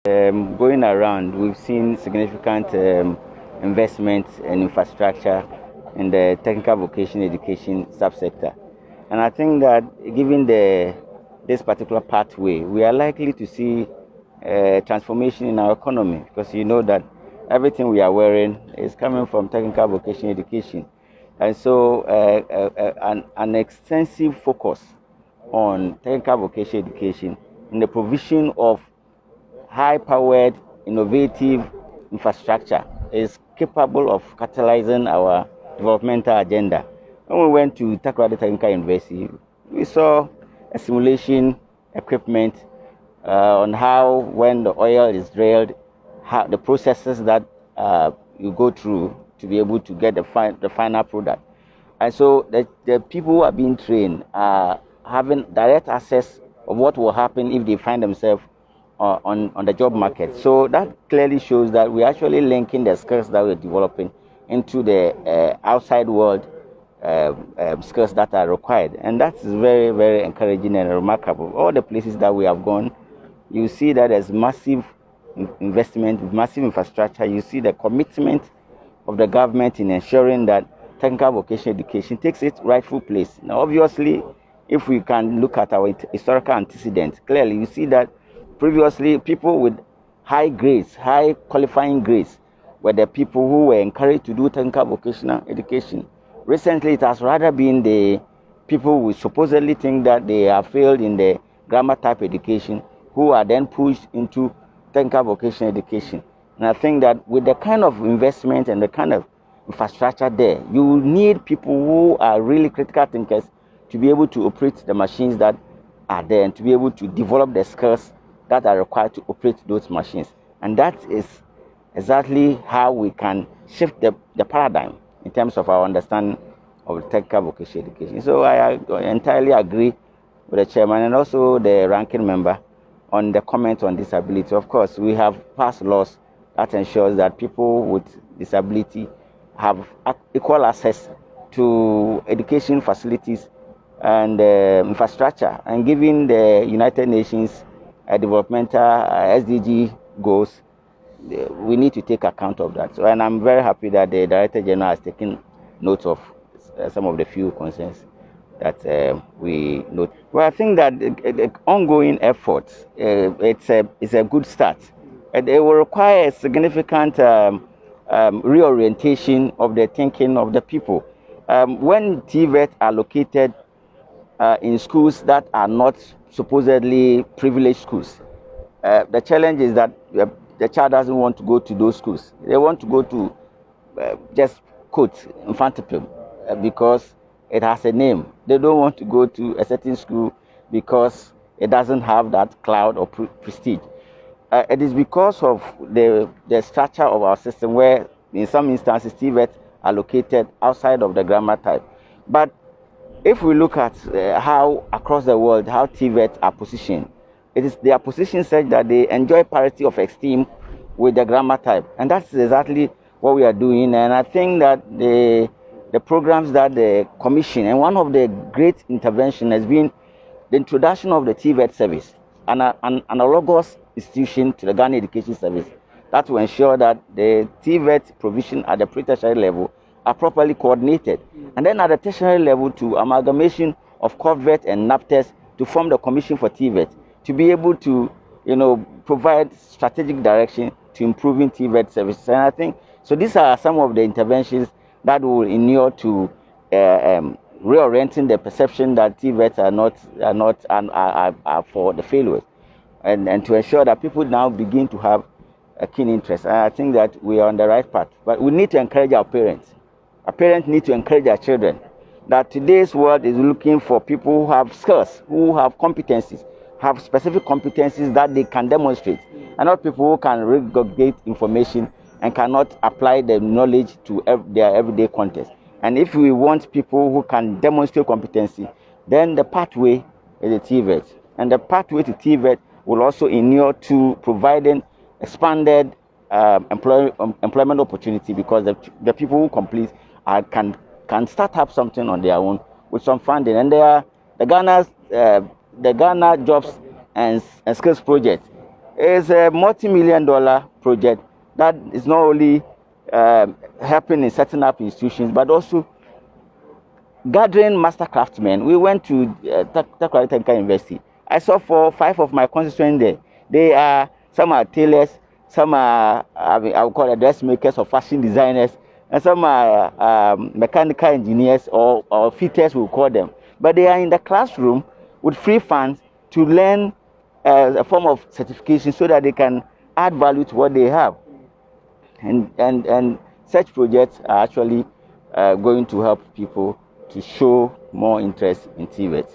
Going around, we've seen significant investment in infrastructure in the technical vocational education subsector. And I think that given this particular pathway, we are likely to see transformation in our economy, because you know that everything we are wearing is coming from technical vocational education. And so an extensive focus on technical vocational education in the provision of high-powered, innovative infrastructure is capable of catalyzing our developmental agenda. When we went to Takoradi Technical University, we saw a simulation equipment on how, when the oil is drilled, how the processes that you go through to be able to get the final product. And so the people who are being trained are having direct access of what will happen if they find themselves on the job market. So that clearly shows that we're actually linking the skills that we're developing into the outside world skills that are required. And that's very, very encouraging and remarkable. All the places that we have gone, you see that there's massive investment, massive infrastructure. You see the commitment of the government in ensuring that technical vocational education takes its rightful place. Now, obviously, if we can look at our historical antecedents, clearly you see that previously people with high grades, high qualifying grades, were the people who were encouraged to do technical vocational education. Recently, it has rather been the people who supposedly think that they have failed in the grammar type education, who are then pushed into technical vocational education. And I think that with the kind of investment and the kind of infrastructure there, you need people who are really critical thinkers to be able to operate the machines that are there and to be able to develop the skills that are required to operate those machines. And that is exactly how we can shift the paradigm in terms of our understanding of technical vocational education. So I entirely agree with the chairman and also the ranking member on the comment on disability. Of course, we have passed laws that ensures that people with disability have equal access to education facilities and infrastructure. And given the United Nations developmental SDG goals, we need to take account of that. So, and I'm very happy that the Director General has taken note of some of the few concerns that we note. Well, I think that the ongoing efforts, it's a good start. And it will require a significant reorientation of the thinking of the people. When TVET are located in schools that are not supposedly privileged schools, the challenge is that the child doesn't want to go to those schools. They want to go to just quote in front of them because it has a name. They don't want to go to a certain school because it doesn't have that cloud or prestige. It is because of the structure of our system where in some instances TVET are located outside of the grammar type. But if we look at how across the world, how TVET are positioned, they are positioned such that they enjoy parity of esteem with the grammar type. And that's exactly what we are doing. And I think that the programs that the commission, and one of the great interventions has been the introduction of the TVET service, an analogous institution to the Ghana Education Service, that will ensure that the TVET provision at the pre-tertiary level are properly coordinated. And then at the tertiary level to amalgamation of COVET and NAPTES to form the Commission for TVET, to be able to, provide strategic direction to improving TVET services. And I think, so these are some of the interventions that will inure to reorienting the perception that TVET are for the failures, and to ensure that people now begin to have a keen interest. And I think that we are on the right path. But we need to encourage our parents. Our parents need to encourage their children that today's world is looking for people who have skills, who have competencies, have specific competencies that they can demonstrate, and not people who can regurgitate information and cannot apply the knowledge to their everyday context. And if we want people who can demonstrate competency, then the pathway is the TVET. And the pathway to TVET will also inure to providing expanded employment opportunity, because the people who complete can start up something on their own with some funding. And the Ghana Jobs and Skills Project It's a multi-million-dollar project that is not only helping in setting up institutions, but also gathering master craftsmen. We went to Takoradi Technical University. I saw 5 of my constituents there. Some are tailors, some are I would call it dressmakers or fashion designers, and some are mechanical engineers or fitters, we will call them. But they are in the classroom with free funds to learn a form of certification so that they can add value to what they have. And such projects are actually going to help people to show more interest in TVET.